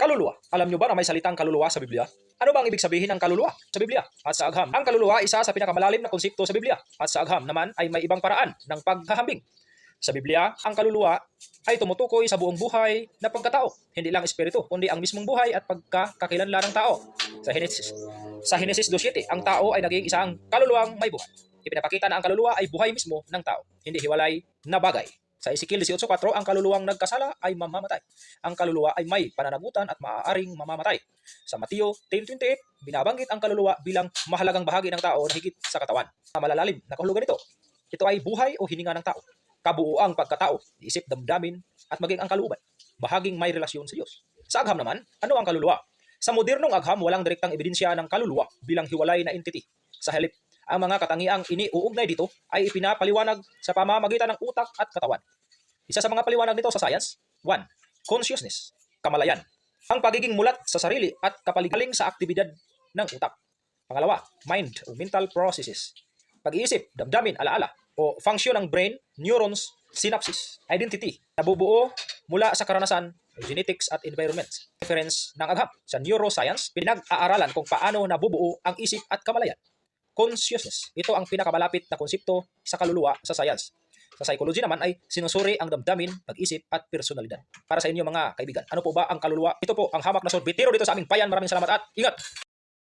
Kaluluwa. Alam nyo ba na may salitang kaluluwa sa Biblia? Ano bang ibig sabihin ng kaluluwa sa Biblia at sa agham? Ang kaluluwa isa sa pinakamalalim na konsepto sa Biblia at sa agham naman ay may ibang paraan ng paghahambing. Sa Biblia, ang kaluluwa ay tumutukoy sa buong buhay na pagkatao, hindi lang espiritu, kundi ang mismong buhay at pagkakakilanlan ng tao. Sa Henesis 2:7, ang tao ay naging isang kaluluwang may buhay. Ipinapakita na ang kaluluwa ay buhay mismo ng tao, hindi hiwalay na bagay. Sa Ezekiel 18:4, ang kaluluwang nagkasala ay mamamatay. Ang kaluluwa ay may pananagutan at maaaring mamamatay. Sa Mateo 10:28, binabanggit ang kaluluwa bilang mahalagang bahagi ng tao na higit sa katawan. Sa malalalim na kahulugan nito, ito ay buhay o hininga ng tao, kabuuang pagkatao, isip, damdamin, at maging ang kalooban, bahaging may relasyon sa Diyos. Sa agham naman, ano ang kaluluwa? Sa modernong agham, walang direktang ebidensya ng kaluluwa bilang hiwalay na entity. Sa halip, ang mga katangiang iniuugnay dito ay ipinapaliwanag sa pamamagitan ng utak at katawan. Isa sa mga paliwanag nito sa science, 1. Consciousness, kamalayan. Ang pagiging mulat sa sarili at kapaligaling sa aktibidad ng utak. Pangalawa, mind o mental processes. Pag-iisip, damdamin, alaala o function ng brain, neurons, synapses, identity. Nabubuo mula sa karanasan, genetics at environment. Reference ng agham. Sa neuroscience, pinag-aaralan kung paano nabubuo ang isip at kamalayan. Consciousness. Ito ang pinakamalapit na konsepto sa kaluluwa sa science. Sa psychology naman ay sinusuri ang damdamin, pag-isip at personalidad. Para sa inyo mga kaibigan, ano po ba ang kaluluwa? Ito po ang hamak na sorbetero dito sa aming bayan. Maraming salamat at ingat!